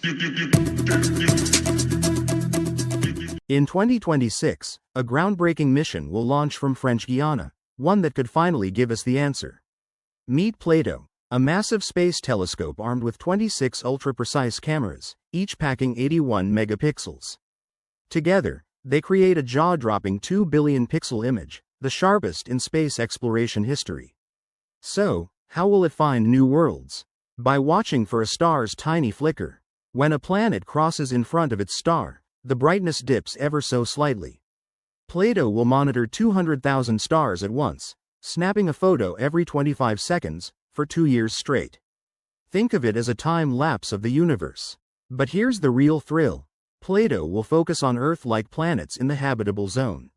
In 2026, a groundbreaking mission will launch from French Guiana, one that could finally give us the answer. Meet Plato, a massive space telescope armed with 26 ultra-precise cameras, each packing 81 megapixels. Together, they create a jaw-dropping 2 billion pixel image, the sharpest in space exploration history. So, how will it find new worlds? By watching for a star's tiny flicker. When a planet crosses in front of its star, the brightness dips ever so slightly. Plato will monitor 200,000 stars at once, snapping a photo every 25 seconds, for 2 years straight. Think of it as a time lapse of the universe. But here's the real thrill. Plato will focus on Earth-like planets in the habitable zone.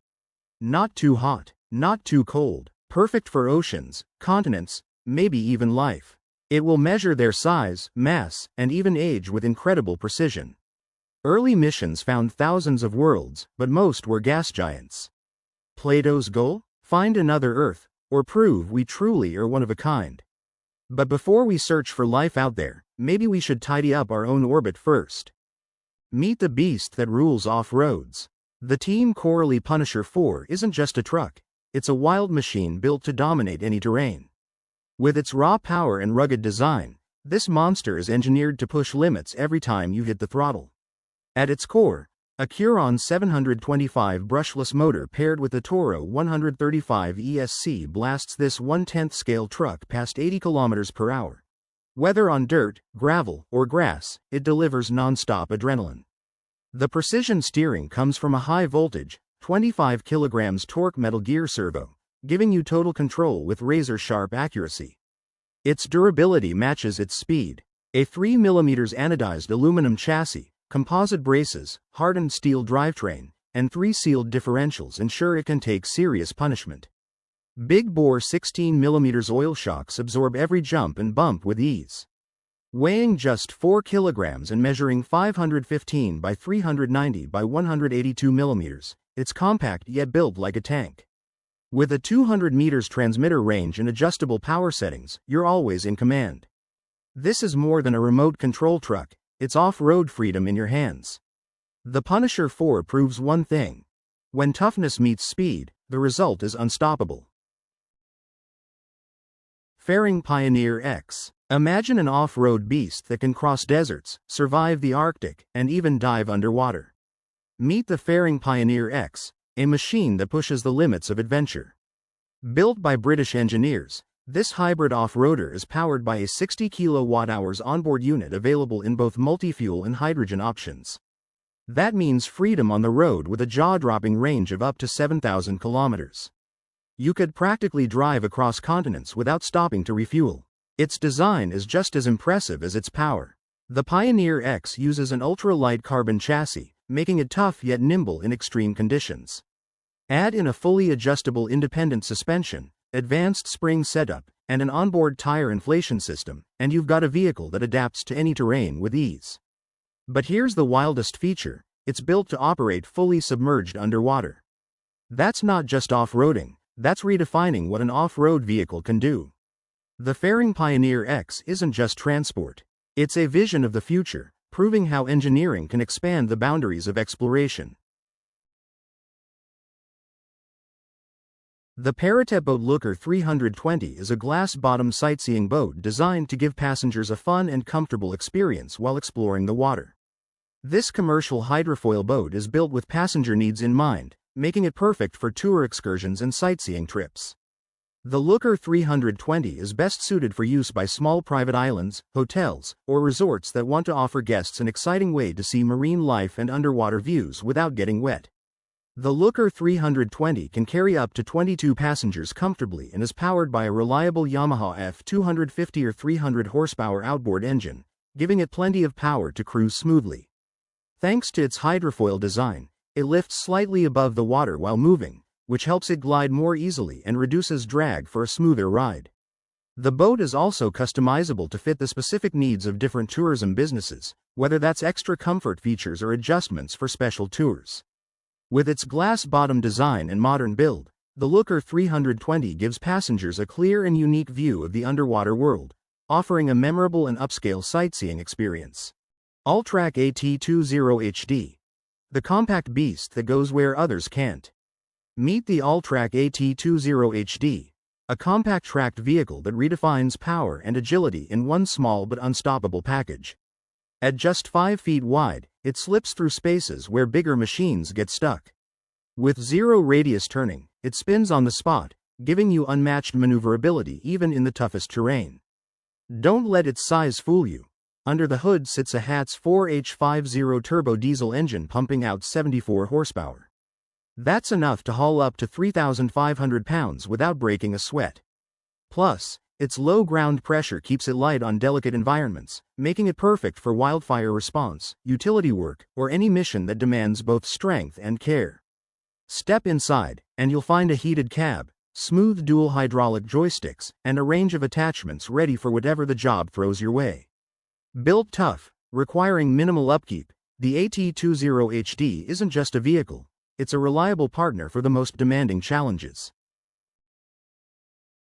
Not too hot, not too cold, perfect for oceans, continents, maybe even life. It will measure their size, mass, and even age with incredible precision. Early missions found thousands of worlds, but most were gas giants. Plato's goal? Find another Earth, or prove we truly are one of a kind. But before we search for life out there, maybe we should tidy up our own orbit first. Meet the beast that rules off-roads. The Team Coralie Punisher 4 isn't just a truck, it's a wild machine built to dominate any terrain. With its raw power and rugged design, this monster is engineered to push limits every time you hit the throttle. At its core, a Curon 725 brushless motor paired with a Toro 135 ESC blasts this 1/10 scale truck past 80 km per hour. Whether on dirt, gravel, or grass, it delivers non-stop adrenaline. The precision steering comes from a high-voltage, 25 kg torque metal gear servo, giving you total control with razor-sharp accuracy. Its durability matches its speed. A 3 mm anodized aluminum chassis, composite braces, hardened steel drivetrain, and 3 sealed differentials ensure it can take serious punishment. Big-bore 16 mm oil shocks absorb every jump and bump with ease. Weighing just 4 kilograms and measuring 515 by 390 by 182 mm, it's compact yet built like a tank. With a 200 meters transmitter range and adjustable power settings, you're always in command. This is more than a remote control truck, it's off-road freedom in your hands. The Punisher 4 proves one thing. When toughness meets speed, the result is unstoppable. Faring Pioneer X. Imagine an off-road beast that can cross deserts, survive the Arctic, and even dive underwater. Meet the Faring Pioneer X, a machine that pushes the limits of adventure. Built by British engineers, this hybrid off-roader is powered by a 60 kWh onboard unit available in both multi-fuel and hydrogen options. That means freedom on the road with a jaw-dropping range of up to 7,000 kilometers. You could practically drive across continents without stopping to refuel. Its design is just as impressive as its power. The Pioneer X uses an ultra-light carbon chassis, making it tough yet nimble in extreme conditions. Add in a fully adjustable independent suspension, advanced spring setup, and an onboard tire inflation system, and you've got a vehicle that adapts to any terrain with ease. But here's the wildest feature, it's built to operate fully submerged underwater. That's not just off-roading, that's redefining what an off-road vehicle can do. The Faring Pioneer X isn't just transport, it's a vision of the future, proving how engineering can expand the boundaries of exploration. The Paratep Boat Looker 320 is a glass-bottom sightseeing boat designed to give passengers a fun and comfortable experience while exploring the water. This commercial hydrofoil boat is built with passenger needs in mind, making it perfect for tour excursions and sightseeing trips. The Looker 320 is best suited for use by small private islands, hotels, or resorts that want to offer guests an exciting way to see marine life and underwater views without getting wet. The Looker 320 can carry up to 22 passengers comfortably and is powered by a reliable Yamaha F250 or 300 horsepower outboard engine, giving it plenty of power to cruise smoothly. Thanks to its hydrofoil design, it lifts slightly above the water while moving, which helps it glide more easily and reduces drag for a smoother ride. The boat is also customizable to fit the specific needs of different tourism businesses, whether that's extra comfort features or adjustments for special tours. With its glass-bottom design and modern build, the Looker 320 gives passengers a clear and unique view of the underwater world, offering a memorable and upscale sightseeing experience. Alltrack AT20 HD. The compact beast that goes where others can't. Meet the Alltrack AT20 HD, a compact tracked vehicle that redefines power and agility in one small but unstoppable package. At just 5 feet wide, it slips through spaces where bigger machines get stuck. With zero radius turning, it spins on the spot, giving you unmatched maneuverability even in the toughest terrain. Don't let its size fool you. Under the hood sits a Hatz 4H50 turbo diesel engine pumping out 74 horsepower. That's enough to haul up to 3,500 pounds without breaking a sweat. Plus, its low ground pressure keeps it light on delicate environments, making it perfect for wildfire response, utility work, or any mission that demands both strength and care. Step inside, and you'll find a heated cab, smooth dual hydraulic joysticks, and a range of attachments ready for whatever the job throws your way. Built tough, requiring minimal upkeep, the AT20 HD isn't just a vehicle, it's a reliable partner for the most demanding challenges.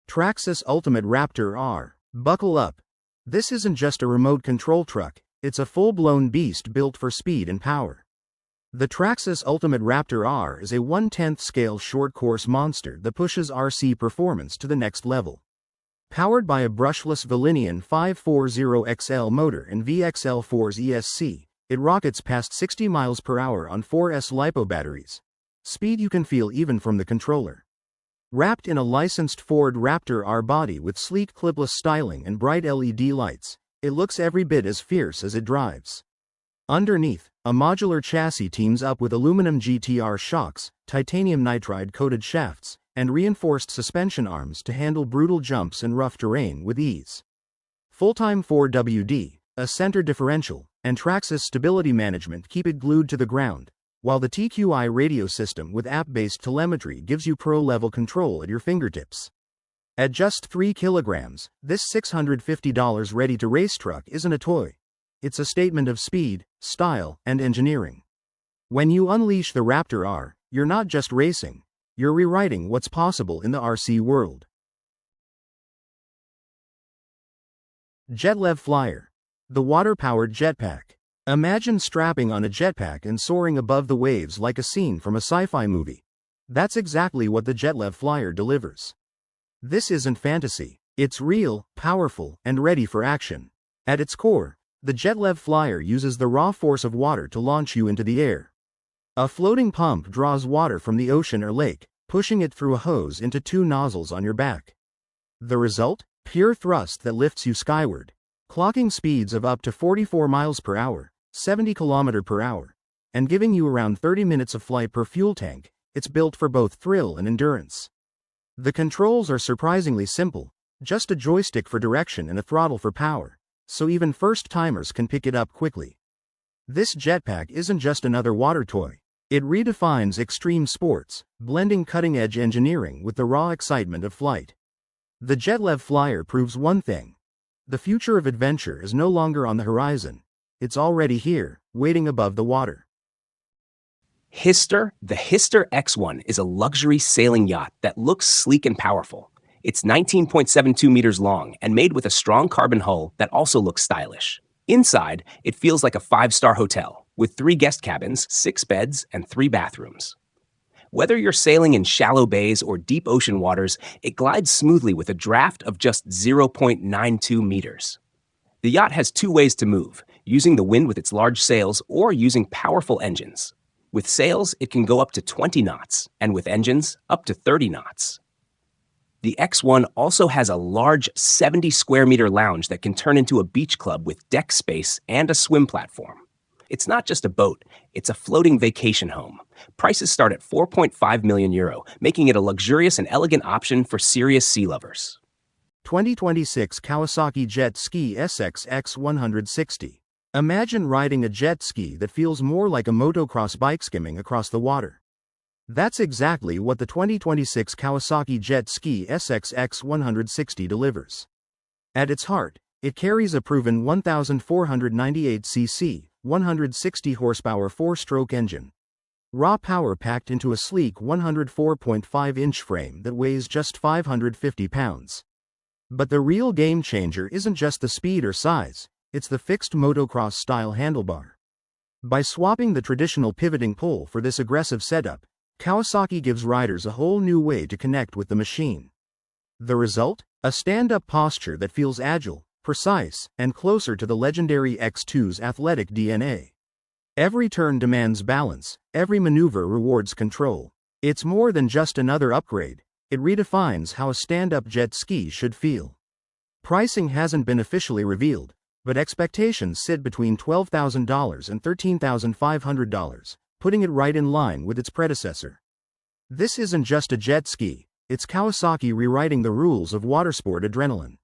Traxxas Ultimate Raptor R. Buckle up. This isn't just a remote control truck, it's a full-blown beast built for speed and power. The Traxxas Ultimate Raptor R is a 1/10 scale short-course monster that pushes RC performance to the next level. Powered by a brushless Valinian 540XL motor and VXL4's ESC, it rockets past 60 miles per hour on 4S LiPo batteries. Speed you can feel even from the controller. Wrapped in a licensed Ford Raptor R body with sleek clipless styling and bright LED lights, it looks every bit as fierce as it drives. Underneath, a modular chassis teams up with aluminum GTR shocks, titanium nitride-coated shafts, and reinforced suspension arms to handle brutal jumps and rough terrain with ease. Full-time 4WD, a center differential, and Traxxas stability management keep it glued to the ground, while the TQI radio system with app-based telemetry gives you pro-level control at your fingertips. At just 3 kilograms, this $650 ready-to-race truck isn't a toy. It's a statement of speed, style, and engineering. When you unleash the Raptor R, you're not just racing, you're rewriting what's possible in the RC world. JetLev Flyer. The water-powered jetpack. Imagine strapping on a jetpack and soaring above the waves like a scene from a sci-fi movie. That's exactly what the JetLev Flyer delivers. This isn't fantasy. It's real, powerful, and ready for action. At its core, the JetLev Flyer uses the raw force of water to launch you into the air. A floating pump draws water from the ocean or lake, pushing it through a hose into 2 nozzles on your back. The result? Pure thrust that lifts you skyward. Clocking speeds of up to 44 miles per hour, 70 km per hour, and giving you around 30 minutes of flight per fuel tank. It's built for both thrill and endurance. The controls are surprisingly simple, just a joystick for direction and a throttle for power, so even first-timers can pick it up quickly. This jetpack isn't just another water toy. It redefines extreme sports, blending cutting-edge engineering with the raw excitement of flight. The JetLev Flyer proves one thing. The future of adventure is no longer on the horizon. It's already here, waiting above the water. Hister, the Hister X1 is a luxury sailing yacht that looks sleek and powerful. It's 19.72 meters long and made with a strong carbon hull that also looks stylish. Inside, it feels like a 5-star hotel, with 3 guest cabins, 6 beds, and 3 bathrooms. Whether you're sailing in shallow bays or deep ocean waters, it glides smoothly with a draft of just 0.92 meters. The yacht has 2 ways to move, using the wind with its large sails or using powerful engines. With sails, it can go up to 20 knots, and with engines, up to 30 knots. The X1 also has a large 70-square-meter lounge that can turn into a beach club with deck space and a swim platform. It's not just a boat, it's a floating vacation home. Prices start at €4.5 million, making it a luxurious and elegant option for serious sea lovers. 2026 Kawasaki Jet Ski SX X160. Imagine riding a jet ski that feels more like a motocross bike skimming across the water. That's exactly what the 2026 Kawasaki Jet Ski SX X160 delivers. At its heart, it carries a proven 1,498cc, 160 horsepower 4-stroke engine. Raw power packed into a sleek 104.5-inch frame that weighs just 550 pounds. But the real game changer isn't just the speed or size, it's the fixed motocross-style handlebar. By swapping the traditional pivoting pole for this aggressive setup, Kawasaki gives riders a whole new way to connect with the machine. The result? A stand-up posture that feels agile, precise, and closer to the legendary X2's athletic DNA. Every turn demands balance, every maneuver rewards control. It's more than just another upgrade, it redefines how a stand-up jet ski should feel. Pricing hasn't been officially revealed, but expectations sit between $12,000 and $13,500, putting it right in line with its predecessor. This isn't just a jet ski, it's Kawasaki rewriting the rules of watersport adrenaline.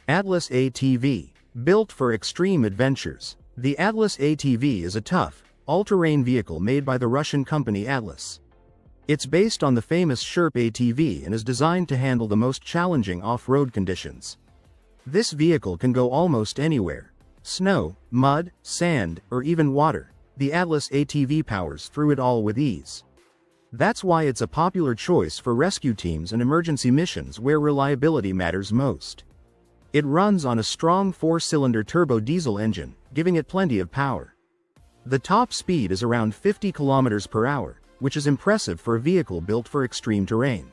Atlas ATV. Built for extreme adventures. The Atlas ATV is a tough, all-terrain vehicle made by the Russian company Atlas. It's based on the famous Sherp ATV and is designed to handle the most challenging off-road conditions. This vehicle can go almost anywhere. Snow, mud, sand, or even water. The Atlas ATV powers through it all with ease. That's why it's a popular choice for rescue teams and emergency missions where reliability matters most. It runs on a strong 4-cylinder turbo diesel engine, giving it plenty of power. The top speed is around 50 km per hour, which is impressive for a vehicle built for extreme terrain.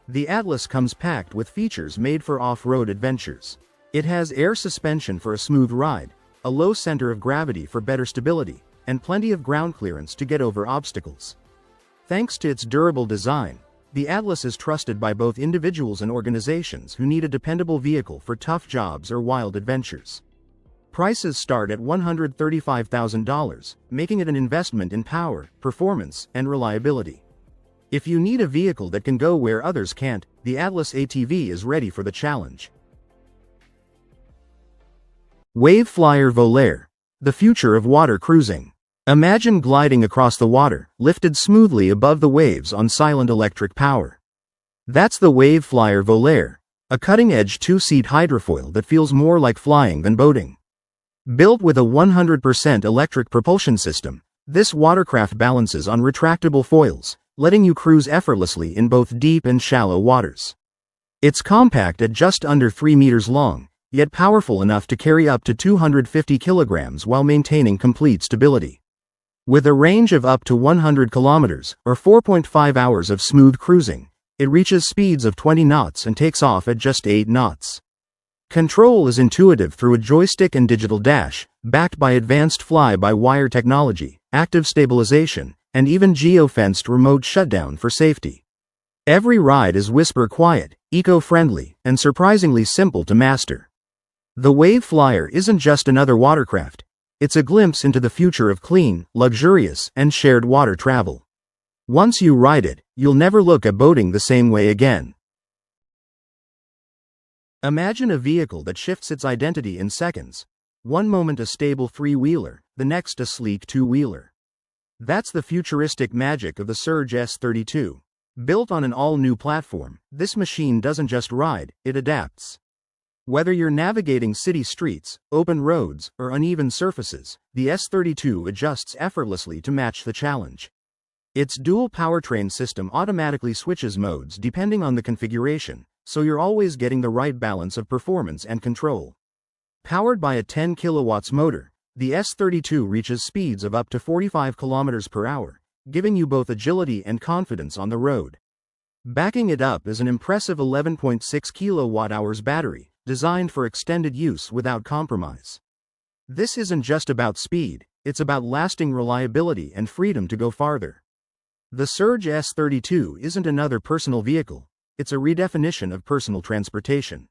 The Atlas comes packed with features made for off-road adventures. It has air suspension for a smooth ride, a low center of gravity for better stability, and plenty of ground clearance to get over obstacles. Thanks to its durable design, the Atlas is trusted by both individuals and organizations who need a dependable vehicle for tough jobs or wild adventures. Prices start at $135,000, making it an investment in power, performance, and reliability. If you need a vehicle that can go where others can't, the Atlas ATV is ready for the challenge. Wave Flyer Volair. The future of water cruising. Imagine gliding across the water, lifted smoothly above the waves on silent electric power. That's the Wave Flyer Volair, a cutting-edge 2-seat hydrofoil that feels more like flying than boating. Built with a 100% electric propulsion system, this watercraft balances on retractable foils, letting you cruise effortlessly in both deep and shallow waters. It's compact at just under 3 meters long, yet powerful enough to carry up to 250 kilograms while maintaining complete stability. With a range of up to 100 kilometers, or 4.5 hours of smooth cruising, it reaches speeds of 20 knots and takes off at just 8 knots. Control is intuitive through a joystick and digital dash, backed by advanced fly-by-wire technology, active stabilization, and even geo-fenced remote shutdown for safety. Every ride is whisper quiet, eco-friendly, and surprisingly simple to master. The Wave Flyer isn't just another watercraft, it's a glimpse into the future of clean, luxurious, and shared water travel. Once you ride it, you'll never look at boating the same way again. Imagine a vehicle that shifts its identity in seconds. One moment a stable 3-wheeler, the next a sleek 2-wheeler. That's the futuristic magic of the Surge S32. Built on an all-new platform, this machine doesn't just ride, it adapts. Whether you're navigating city streets, open roads, or uneven surfaces, the S32 adjusts effortlessly to match the challenge. Its dual powertrain system automatically switches modes depending on the configuration, so you're always getting the right balance of performance and control. Powered by a 10 kilowatts motor, the S32 reaches speeds of up to 45 kilometers per hour, giving you both agility and confidence on the road. Backing it up is an impressive 11.6 kilowatt-hours battery, designed for extended use without compromise. This isn't just about speed, it's about lasting reliability and freedom to go farther. The Surge S32 isn't another personal vehicle, it's a redefinition of personal transportation.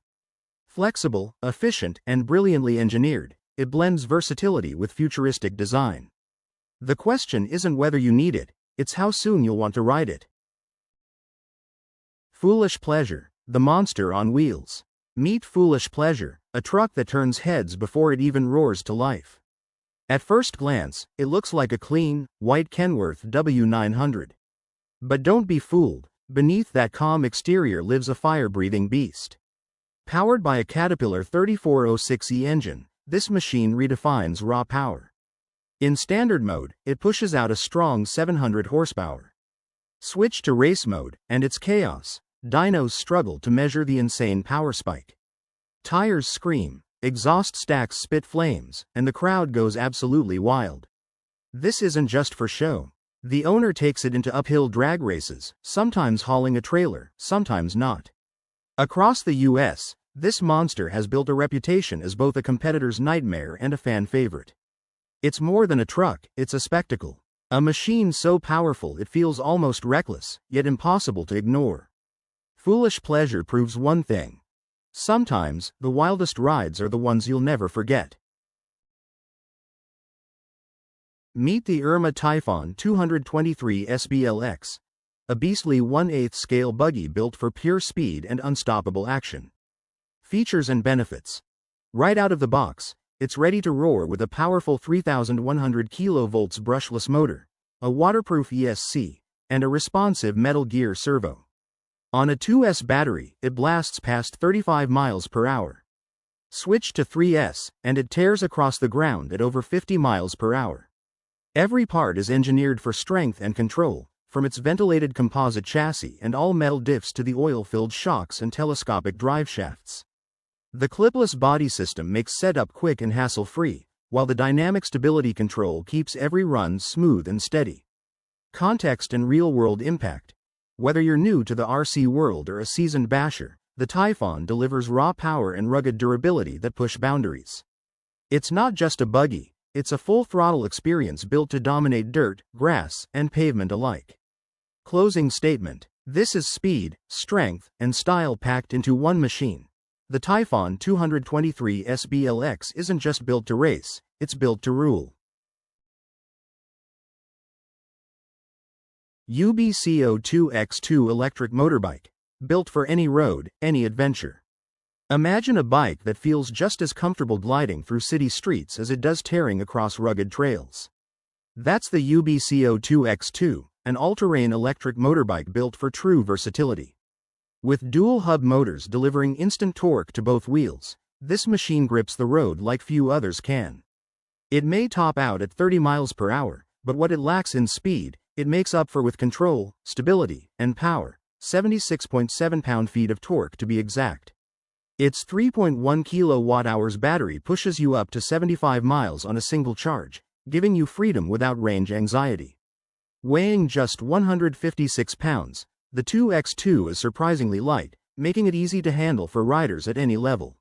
Flexible, efficient, and brilliantly engineered, it blends versatility with futuristic design. The question isn't whether you need it, it's how soon you'll want to ride it. Foolish Pleasure, the monster on wheels. Meet Foolish Pleasure, a truck that turns heads before it even roars to life. At first glance, it looks like a clean, white Kenworth W900. But don't be fooled, beneath that calm exterior lives a fire-breathing beast. Powered by a Caterpillar 3406E engine, this machine redefines raw power. In standard mode, it pushes out a strong 700 horsepower. Switch to race mode, and it's chaos. Dynos struggle to measure the insane power spike. Tires scream, exhaust stacks spit flames, and the crowd goes absolutely wild. This isn't just for show. The owner takes it into uphill drag races, sometimes hauling a trailer, sometimes not. Across the US, this monster has built a reputation as both a competitor's nightmare and a fan favorite. It's more than a truck, it's a spectacle. A machine so powerful it feels almost reckless, yet impossible to ignore. Foolish pleasure proves one thing. Sometimes, the wildest rides are the ones you'll never forget. Meet the Irma Typhon 223 SBLX, a beastly 1/8 scale buggy built for pure speed and unstoppable action. Features and benefits. Right out of the box, it's ready to roar with a powerful 3,100 kV brushless motor, a waterproof ESC, and a responsive metal gear servo. On a 2S battery, it blasts past 35 miles per hour. Switch to 3S, and it tears across the ground at over 50 miles per hour. Every part is engineered for strength and control, from its ventilated composite chassis and all-metal diffs to the oil-filled shocks and telescopic drive shafts. The clipless body system makes setup quick and hassle-free, while the dynamic stability control keeps every run smooth and steady. Context and real-world impact. Whether you're new to the RC world or a seasoned basher, the Typhon delivers raw power and rugged durability that push boundaries. It's not just a buggy, it's a full-throttle experience built to dominate dirt, grass, and pavement alike. Closing statement. This is speed, strength, and style packed into one machine. The Typhon 223 SBLX isn't just built to race, it's built to rule. UBCO2X2 electric motorbike, built for any road, any adventure. Imagine a bike that feels just as comfortable gliding through city streets as it does tearing across rugged trails. That's the UBCO2X2, an all-terrain electric motorbike built for true versatility. With dual-hub motors delivering instant torque to both wheels, this machine grips the road like few others can. It may top out at 30 miles per hour, but what it lacks in speed, it makes up for with control, stability, and power, 76.7 pound-feet of torque to be exact. Its 3.1 kilowatt-hours battery pushes you up to 75 miles on a single charge, giving you freedom without range anxiety. Weighing just 156 pounds, the 2X2 is surprisingly light, making it easy to handle for riders at any level.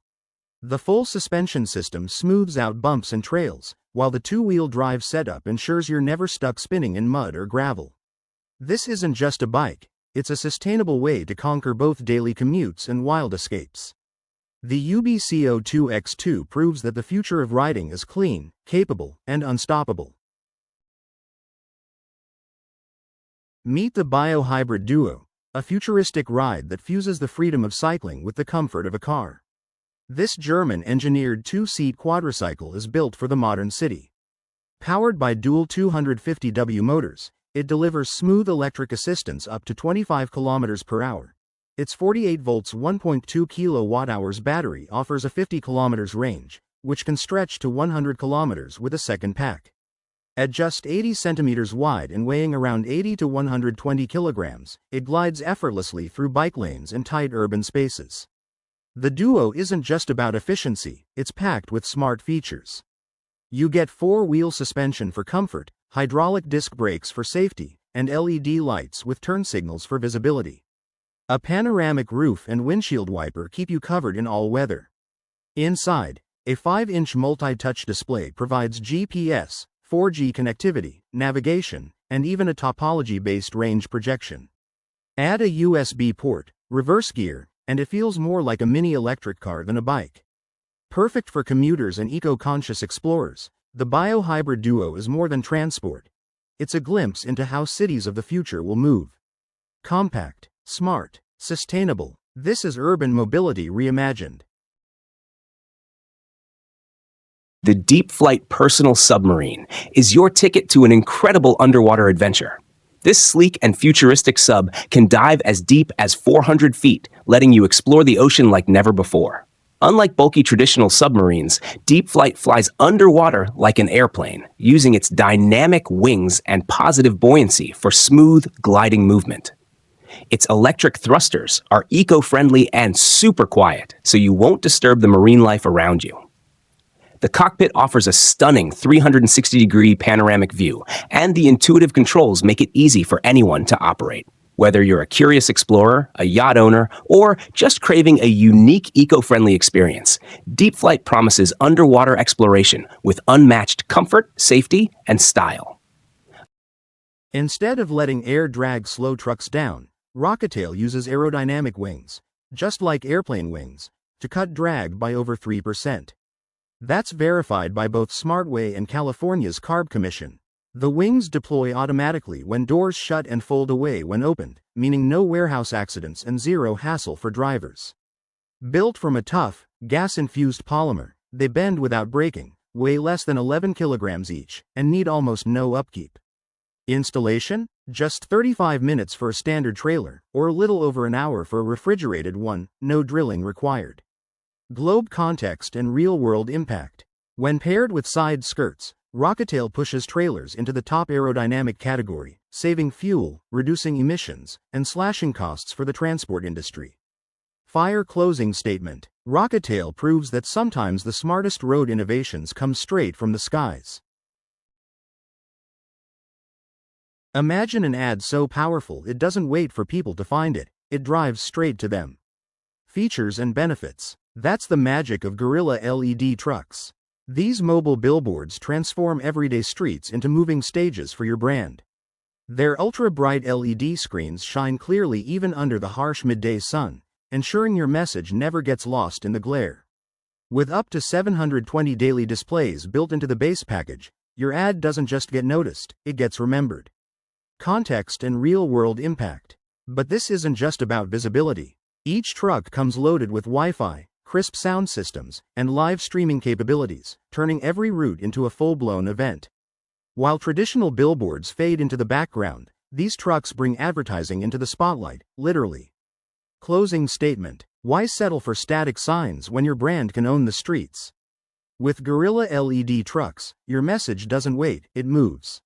The full suspension system smooths out bumps and trails, while the two-wheel drive setup ensures you're never stuck spinning in mud or gravel. This isn't just a bike, it's a sustainable way to conquer both daily commutes and wild escapes. The UBCO2X2 proves that the future of riding is clean, capable, and unstoppable. Meet the Biohybrid Duo, a futuristic ride that fuses the freedom of cycling with the comfort of a car. This German-engineered two-seat quadricycle is built for the modern city. Powered by dual 250W motors, it delivers smooth electric assistance up to 25 km per hour. Its 48 volts 1.2 kilowatt-hours battery offers a 50 km range, which can stretch to 100 km with a second pack. At just 80 centimeters wide and weighing around 80 to 120 kilograms, it glides effortlessly through bike lanes and tight urban spaces. The Duo isn't just about efficiency, it's packed with smart features. You get four-wheel suspension for comfort, hydraulic disc brakes for safety, and LED lights with turn signals for visibility. A panoramic roof and windshield wiper keep you covered in all weather. Inside, a 5-inch multi-touch display provides GPS, 4G connectivity, navigation, and even a topology-based range projection. Add a USB port, reverse gear, and it feels more like a mini electric car than a bike. Perfect for commuters and eco-conscious explorers, the Biohybrid Duo is more than transport. It's a glimpse into how cities of the future will move. Compact, smart, sustainable, this is urban mobility reimagined. The Deep Flight Personal Submarine is your ticket to an incredible underwater adventure. This sleek and futuristic sub can dive as deep as 400 feet, letting you explore the ocean like never before. Unlike bulky traditional submarines, Deep Flight flies underwater like an airplane, using its dynamic wings and positive buoyancy for smooth, gliding movement. Its electric thrusters are eco-friendly and super quiet, so you won't disturb the marine life around you. The cockpit offers a stunning 360-degree panoramic view, and the intuitive controls make it easy for anyone to operate. Whether you're a curious explorer, a yacht owner, or just craving a unique eco-friendly experience, Deep Flight promises underwater exploration with unmatched comfort, safety, and style. Instead of letting air drag slow trucks down, Rocketail uses aerodynamic wings, just like airplane wings, to cut drag by over 3%. That's verified by both Smartway and California's CARB Commission. The wings deploy automatically when doors shut and fold away when opened, meaning no warehouse accidents and zero hassle for drivers. Built from a tough, gas-infused polymer, they bend without breaking, weigh less than 11 kilograms each, and need almost no upkeep. Installation? Just 35 minutes for a standard trailer, or a little over an hour for a refrigerated one, no drilling required. Globe context and real-world impact. When paired with side skirts, Rocketail pushes trailers into the top aerodynamic category, saving fuel, reducing emissions, and slashing costs for the transport industry. Fire closing statement. Rocketail proves that sometimes the smartest road innovations come straight from the skies. Imagine an ad so powerful it doesn't wait for people to find it, it drives straight to them. Features and benefits. That's the magic of Gorilla LED trucks. These mobile billboards transform everyday streets into moving stages for your brand. Their ultra-bright LED screens shine clearly even under the harsh midday sun, ensuring your message never gets lost in the glare. With up to 720 daily displays built into the base package, your ad doesn't just get noticed, it gets remembered. Context and real-world impact. But this isn't just about visibility. Each truck comes loaded with Wi-Fi, crisp sound systems, and live streaming capabilities, turning every route into a full-blown event. While traditional billboards fade into the background, these trucks bring advertising into the spotlight, literally. Closing statement. Why settle for static signs when your brand can own the streets? With Gorilla LED trucks, your message doesn't wait, it moves.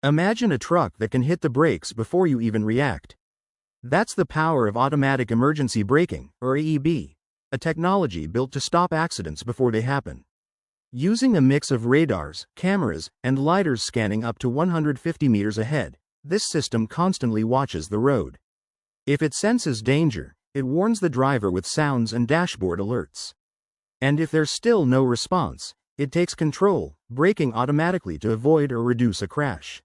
Imagine a truck that can hit the brakes before you even react. That's the power of automatic emergency braking, or AEB, a technology built to stop accidents before they happen. Using a mix of radars, cameras, and lidars scanning up to 150 meters ahead, this system constantly watches the road. If it senses danger, it warns the driver with sounds and dashboard alerts. And if there's still no response, it takes control, braking automatically to avoid or reduce a crash.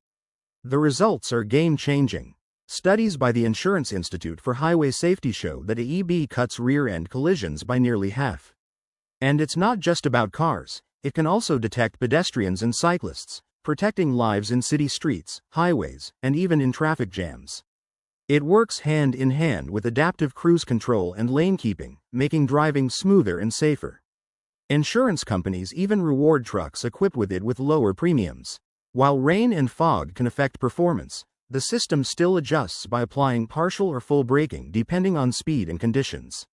The results are game-changing. Studies by the Insurance Institute for Highway Safety show that AEB cuts rear-end collisions by nearly half. And it's not just about cars, it can also detect pedestrians and cyclists, protecting lives in city streets, highways, and even in traffic jams. It works hand in hand with adaptive cruise control and lane keeping, making driving smoother and safer. Insurance companies even reward trucks equipped with it with lower premiums. While rain and fog can affect performance, the system still adjusts by applying partial or full braking depending on speed and conditions.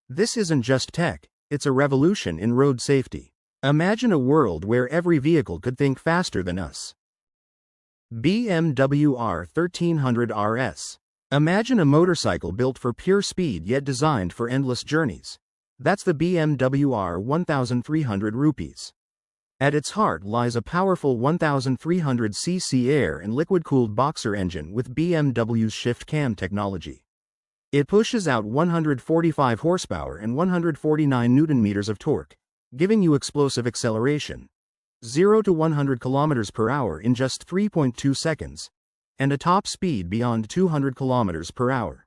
This isn't just tech, it's a revolution in road safety. Imagine a world where every vehicle could think faster than us. BMW R1300 RS. Imagine a motorcycle built for pure speed yet designed for endless journeys. That's the BMW R1300 rupees. At its heart lies a powerful 1,300cc air and liquid-cooled boxer engine with BMW's shift cam technology. It pushes out 145 horsepower and 149 Nm of torque, giving you explosive acceleration, 0 to 100 km per hour in just 3.2 seconds, and a top speed beyond 200 km per hour.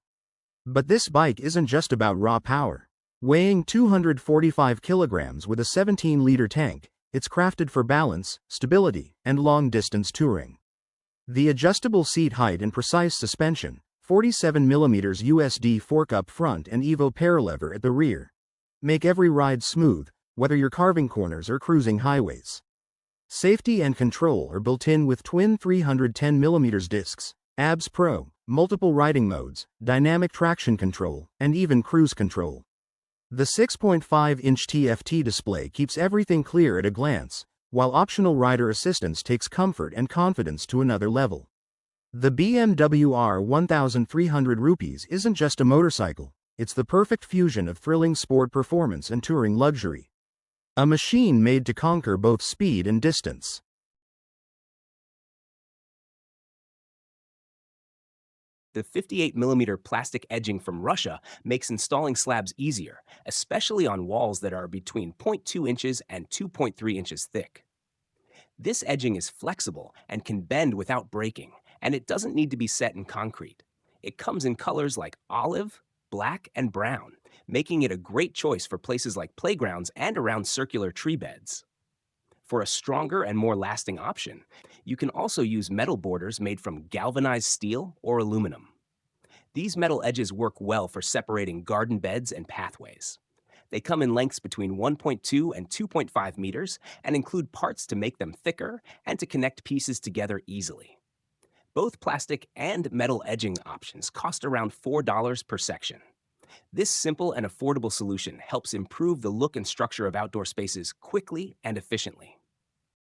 But this bike isn't just about raw power. Weighing 245 kilograms with a 17-liter tank, it's crafted for balance, stability, and long-distance touring. The adjustable seat height and precise suspension, 47mm USD fork up front and Evo paralever at the rear, make every ride smooth, whether you're carving corners or cruising highways. Safety and control are built in with twin 310mm discs, ABS Pro, multiple riding modes, dynamic traction control, and even cruise control. The 6.5-inch TFT display keeps everything clear at a glance, while optional rider assistance takes comfort and confidence to another level. The BMW R 1300 rupees isn't just a motorcycle, it's the perfect fusion of thrilling sport performance and touring luxury. A machine made to conquer both speed and distance. The 58mm plastic edging from Russia makes installing slabs easier, especially on walls that are between 0.2 inches and 2.3 inches thick. This edging is flexible and can bend without breaking, and it doesn't need to be set in concrete. It comes in colors like olive, black, and brown, making it a great choice for places like playgrounds and around circular tree beds. For a stronger and more lasting option, you can also use metal borders made from galvanized steel or aluminum. These metal edges work well for separating garden beds and pathways. They come in lengths between 1.2 and 2.5 meters and include parts to make them thicker and to connect pieces together easily. Both plastic and metal edging options cost around $4 per section. This simple and affordable solution helps improve the look and structure of outdoor spaces quickly and efficiently.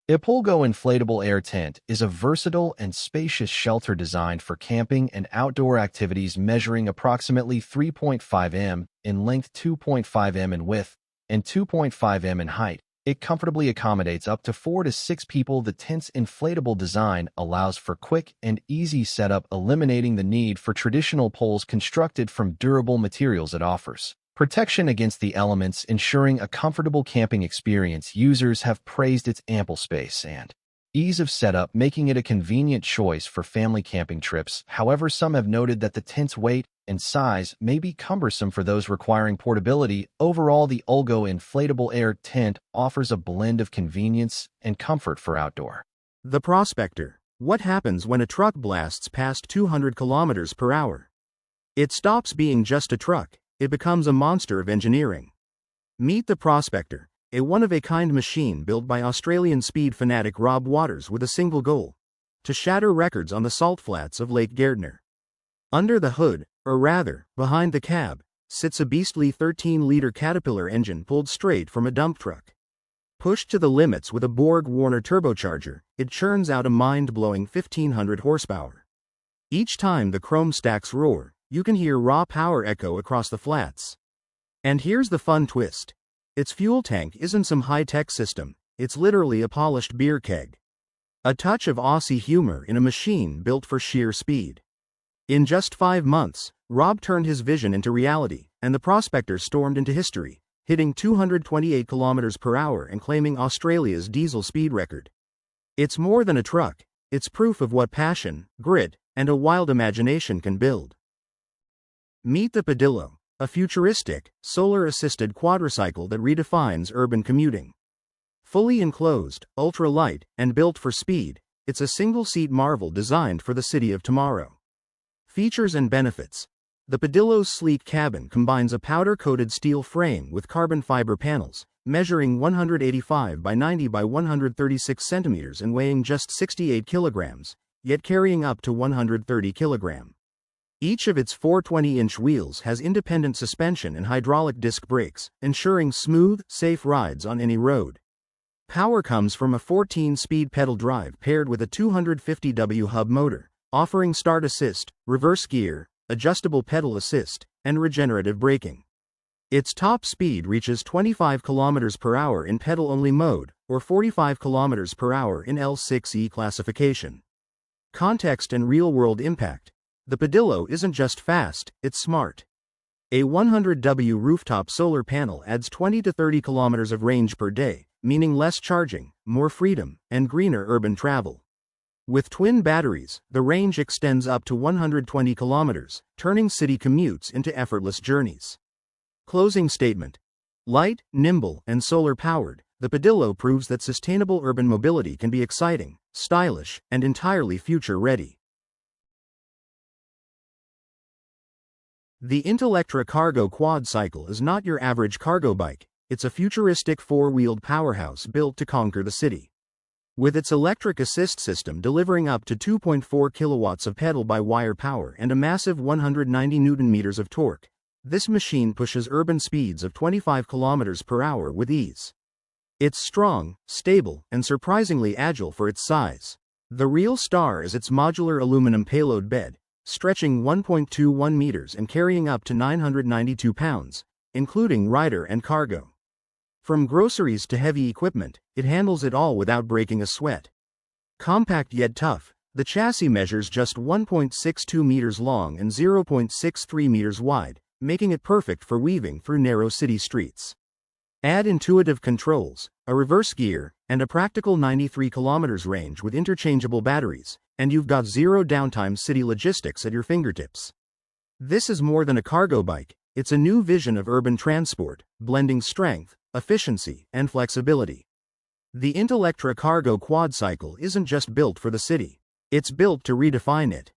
Ipolgo Inflatable Air Tent is a versatile and spacious shelter designed for camping and outdoor activities, measuring approximately 3.5 m in length, 2.5 m in width, and 2.5 m in height. It comfortably accommodates up to 4 to 6 people. The tent's inflatable design allows for quick and easy setup, eliminating the need for traditional poles constructed from durable materials. It offers protection against the elements, ensuring a comfortable camping experience. Users have praised its ample space and ease of setup, making it a convenient choice for family camping trips. However, some have noted that the tent's weight and size may be cumbersome for those requiring portability. Overall, the Ipolgo Inflatable Air Tent offers a blend of convenience and comfort for outdoor. The Prospector. What happens when a truck blasts past 200 kilometers per hour? It stops being just a truck. It becomes a monster of engineering. Meet the Prospector, a one-of-a-kind machine built by Australian speed fanatic Rob Waters with a single goal: to shatter records on the salt flats of Lake Gardner. Under the hood, or rather, behind the cab, sits a beastly 13-liter Caterpillar engine pulled straight from a dump truck. Pushed to the limits with a Borg Warner turbocharger, it churns out a mind-blowing 1,500 horsepower. Each time the chrome stacks roar, you can hear raw power echo across the flats. And here's the fun twist. Its fuel tank isn't some high-tech system, it's literally a polished beer keg. A touch of Aussie humor in a machine built for sheer speed. In just 5 months, Rob turned his vision into reality, and the Prospector stormed into history, hitting 228 kilometers per hour and claiming Australia's diesel speed record. It's more than a truck, it's proof of what passion, grit, and a wild imagination can build. Meet the Pedillo, a futuristic, solar-assisted quadricycle that redefines urban commuting. Fully enclosed, ultra-light, and built for speed, it's a single-seat marvel designed for the city of tomorrow. Features and benefits. The Pedillo's sleek cabin combines a powder-coated steel frame with carbon fiber panels, measuring 185 by 90 by 136 centimeters and weighing just 68 kilograms, yet carrying up to 130 kilograms. Each of its 4 20-inch wheels has independent suspension and hydraulic disc brakes, ensuring smooth, safe rides on any road. Power comes from a 14-speed pedal drive paired with a 250W hub motor, offering start assist, reverse gear, adjustable pedal assist, and regenerative braking. Its top speed reaches 25 km per hour in pedal-only mode, or 45 km per hour in L6E classification. Context and real-world impact. The Padillo isn't just fast, it's smart. A 100W rooftop solar panel adds 20 to 30 kilometers of range per day, meaning less charging, more freedom, and greener urban travel. With twin batteries, the range extends up to 120 kilometers, turning city commutes into effortless journeys. Closing statement. Light, nimble, and solar-powered, the Padillo proves that sustainable urban mobility can be exciting, stylish, and entirely future-ready. The Intellectra Cargo Quad Cycle is not your average cargo bike, it's a futuristic four-wheeled powerhouse built to conquer the city. With its electric assist system delivering up to 2.4 kilowatts of pedal-by-wire power and a massive 190 Newton-meters of torque, this machine pushes urban speeds of 25 kilometers per hour with ease. It's strong, stable, and surprisingly agile for its size. The real star is its modular aluminum payload bed, stretching 1.21 meters and carrying up to 992 pounds, including rider and cargo. From groceries to heavy equipment, it handles it all without breaking a sweat. Compact yet tough, the chassis measures just 1.62 meters long and 0.63 meters wide, making it perfect for weaving through narrow city streets. Add intuitive controls, a reverse gear, and a practical 93 kilometers range with interchangeable batteries, and you've got zero downtime city logistics at your fingertips. This is more than a cargo bike, it's a new vision of urban transport, blending strength, efficiency, and flexibility. The Intellectra Cargo Quad Cycle isn't just built for the city, it's built to redefine it.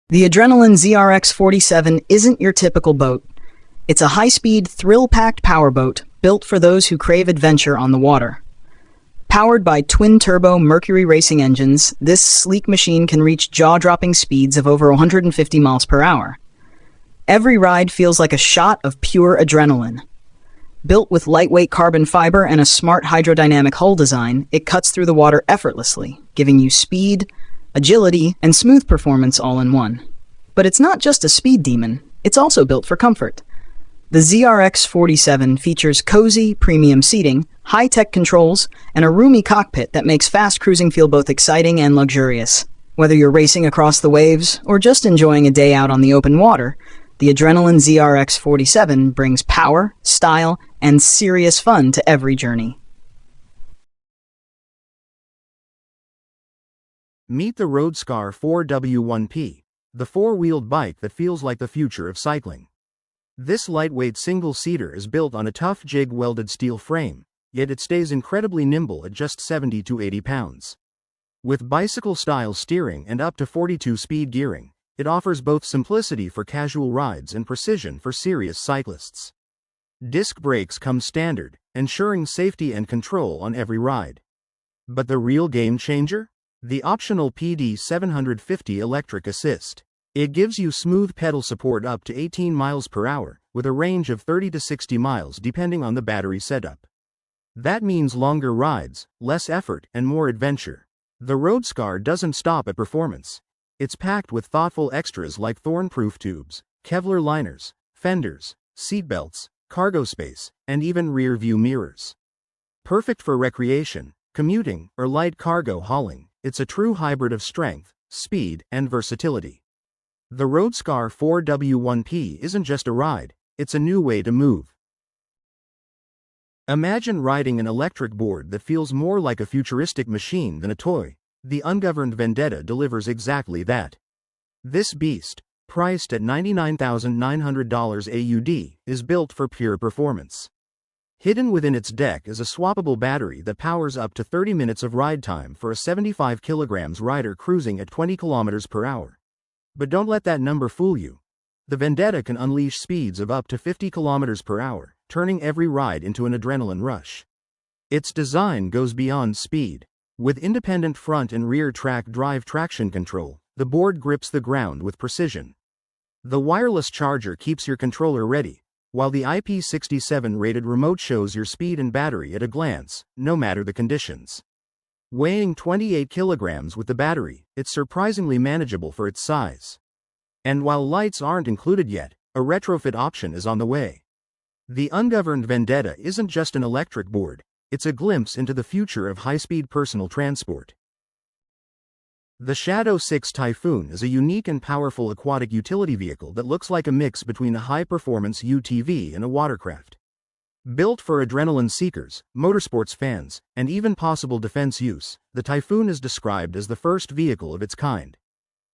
The Adrenaline ZRX-47 isn't your typical boat. It's a high-speed, thrill-packed powerboat built for those who crave adventure on the water. Powered by twin-turbo Mercury racing engines, this sleek machine can reach jaw-dropping speeds of over 150 miles per hour. Every ride feels like a shot of pure adrenaline. Built with lightweight carbon fiber and a smart hydrodynamic hull design, it cuts through the water effortlessly, giving you speed, agility, and smooth performance all in one. But it's not just a speed demon, it's also built for comfort. The ZRX-47 features cozy, premium seating, high-tech controls, and a roomy cockpit that makes fast cruising feel both exciting and luxurious. Whether you're racing across the waves or just enjoying a day out on the open water, the Adrenaline ZRX-47 brings power, style, and serious fun to every journey. Meet the Roadscar 4W1P, the four-wheeled bike that feels like the future of cycling. This lightweight single-seater is built on a tough jig-welded steel frame, yet it stays incredibly nimble at just 70 to 80 pounds. With bicycle-style steering and up to 42-speed gearing, it offers both simplicity for casual rides and precision for serious cyclists. Disc brakes come standard, ensuring safety and control on every ride. But the real game changer? The optional PD 750 electric assist. It gives you smooth pedal support up to 18 miles per hour, with a range of 30 to 60 miles depending on the battery setup. That means longer rides, less effort, and more adventure. The Roadscar doesn't stop at performance. It's packed with thoughtful extras like thorn-proof tubes, Kevlar liners, fenders, seatbelts, cargo space, and even rear-view mirrors. Perfect for recreation, commuting, or light cargo hauling, it's a true hybrid of strength, speed, and versatility. The Roadscar 4W1P isn't just a ride, it's a new way to move. Imagine riding an electric board that feels more like a futuristic machine than a toy. The ungoverned Vendetta delivers exactly that. This beast, priced at $99,900 AUD, is built for pure performance. Hidden within its deck is a swappable battery that powers up to 30 minutes of ride time for a 75 kilograms rider cruising at 20 kilometers per hour. But don't let that number fool you. The Vendetta can unleash speeds of up to 50 kilometers per hour, turning every ride into an adrenaline rush. Its design goes beyond speed. With independent front and rear track drive traction control, the board grips the ground with precision. The wireless charger keeps your controller ready, while the IP67 rated remote shows your speed and battery at a glance, no matter the conditions. Weighing 28 kilograms with the battery, it's surprisingly manageable for its size. And while lights aren't included yet, a retrofit option is on the way. The ungoverned Vendetta isn't just an electric board, it's a glimpse into the future of high-speed personal transport. The Shadow 6 Typhoon is a unique and powerful aquatic utility vehicle that looks like a mix between a high-performance UTV and a watercraft. Built for adrenaline seekers, motorsports fans, and even possible defense use, the Typhoon is described as the first vehicle of its kind.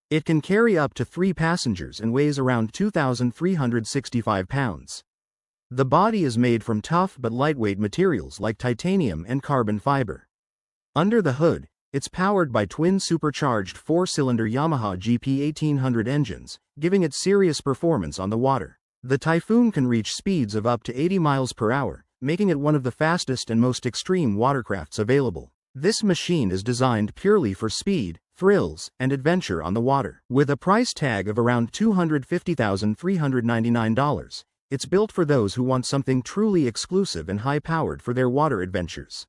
It can carry up to 3 passengers and weighs around 2,365 pounds. The body is made from tough but lightweight materials like titanium and carbon fiber. Under the hood, it's powered by twin supercharged 4-cylinder Yamaha GP1800 engines, giving it serious performance on the water. The Typhoon can reach speeds of up to 80 miles per hour, making it one of the fastest and most extreme watercrafts available. This machine is designed purely for speed, thrills, and adventure on the water. With a price tag of around $250,399, it's built for those who want something truly exclusive and high-powered for their water adventures.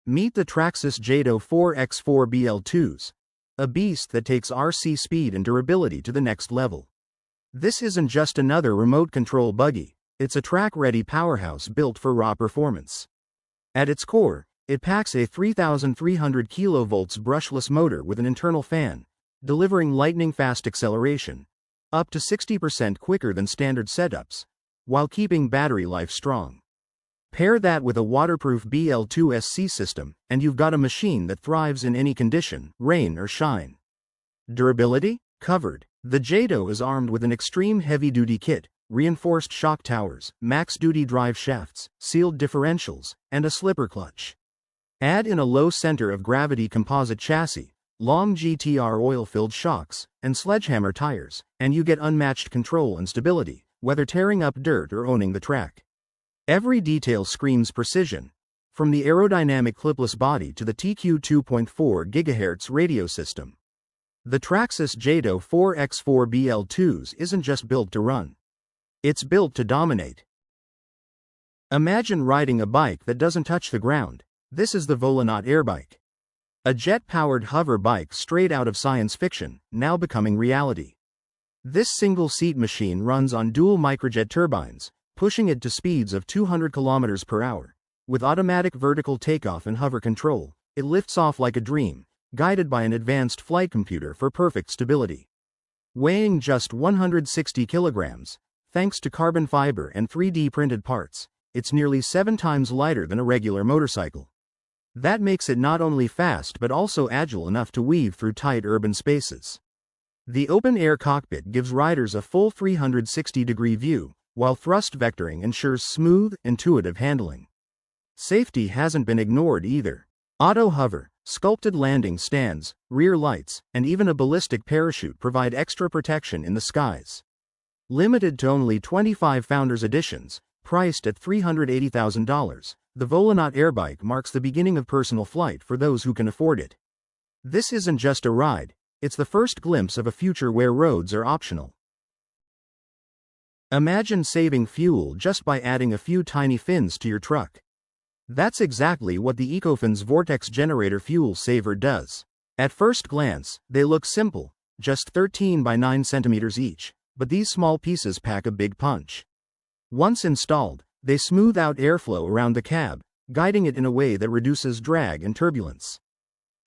Meet the Traxxas Jado 4x4 BL2s, a beast that takes RC speed and durability to the next level. This isn't just another remote control buggy, it's a track-ready powerhouse built for raw performance. At its core, it packs a 3,300 kV brushless motor with an internal fan, delivering lightning-fast acceleration, up to 60% quicker than standard setups, while keeping battery life strong. Pair that with a waterproof BL2SC system, and you've got a machine that thrives in any condition, rain or shine. Durability? Covered. The Jado is armed with an extreme heavy-duty kit, reinforced shock towers, max-duty drive shafts, sealed differentials, and a slipper clutch. Add in a low center of gravity composite chassis, long GTR oil-filled shocks, and sledgehammer tires, and you get unmatched control and stability, whether tearing up dirt or owning the track. Every detail screams precision, from the aerodynamic clipless body to the TQ 2.4 GHz radio system. The Traxxas Jado 4x4 BL2s isn't just built to run. It's built to dominate. Imagine riding a bike that doesn't touch the ground. This is the Volanaut Airbike. A jet-powered hover bike straight out of science fiction, now becoming reality. This single-seat machine runs on dual microjet turbines, pushing it to speeds of 200 km per hour. With automatic vertical takeoff and hover control, it lifts off like a dream, guided by an advanced flight computer for perfect stability. Weighing just 160 kilograms, thanks to carbon fiber and 3D printed parts, it's nearly 7 times lighter than a regular motorcycle. That makes it not only fast but also agile enough to weave through tight urban spaces. The open-air cockpit gives riders a full 360-degree view, while thrust vectoring ensures smooth, intuitive handling. Safety hasn't been ignored either. Auto hover, sculpted landing stands, rear lights, and even a ballistic parachute provide extra protection in the skies. Limited to only 25 Founders Editions, priced at $380,000, the Volanaut Airbike marks the beginning of personal flight for those who can afford it. This isn't just a ride, it's the first glimpse of a future where roads are optional. Imagine saving fuel just by adding a few tiny fins to your truck. That's exactly what the Ecofins Vortex Generator Fuel Saver does. At first glance, they look simple, just 13 by 9 centimeters each, but these small pieces pack a big punch. Once installed, they smooth out airflow around the cab, guiding it in a way that reduces drag and turbulence.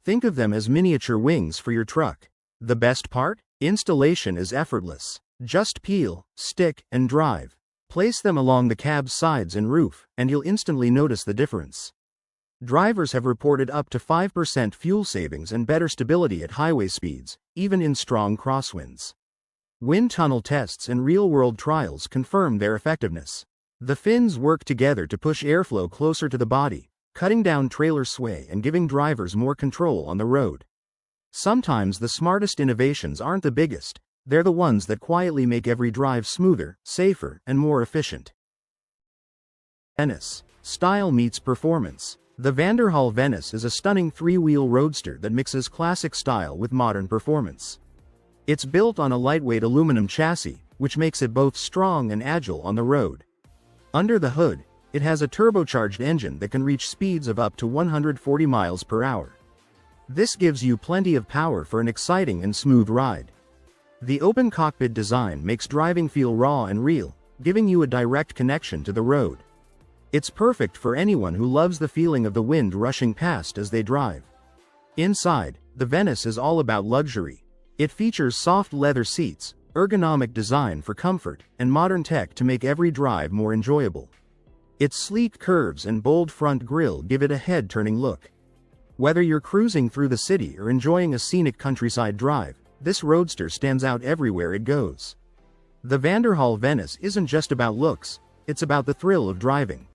Think of them as miniature wings for your truck. The best part? Installation is effortless. Just peel, stick, and drive. Place them along the cab's sides and roof, and you'll instantly notice the difference. Drivers have reported up to 5% fuel savings and better stability at highway speeds, even in strong crosswinds. Wind tunnel tests and real-world trials confirm their effectiveness. The fins work together to push airflow closer to the body, cutting down trailer sway and giving drivers more control on the road. Sometimes the smartest innovations aren't the biggest, they're the ones that quietly make every drive smoother, safer, and more efficient. Venice. Style meets performance. The Vanderhall Venice is a stunning 3-wheel roadster that mixes classic style with modern performance. It's built on a lightweight aluminum chassis, which makes it both strong and agile on the road. Under the hood, it has a turbocharged engine that can reach speeds of up to 140 miles per hour. This gives you plenty of power for an exciting and smooth ride. The open cockpit design makes driving feel raw and real, giving you a direct connection to the road. It's perfect for anyone who loves the feeling of the wind rushing past as they drive. Inside, the Venice is all about luxury. It features soft leather seats, ergonomic design for comfort, and modern tech to make every drive more enjoyable. Its sleek curves and bold front grille give it a head-turning look. Whether you're cruising through the city or enjoying a scenic countryside drive, this roadster stands out everywhere it goes. The Vanderhall Venice isn't just about looks, it's about the thrill of driving.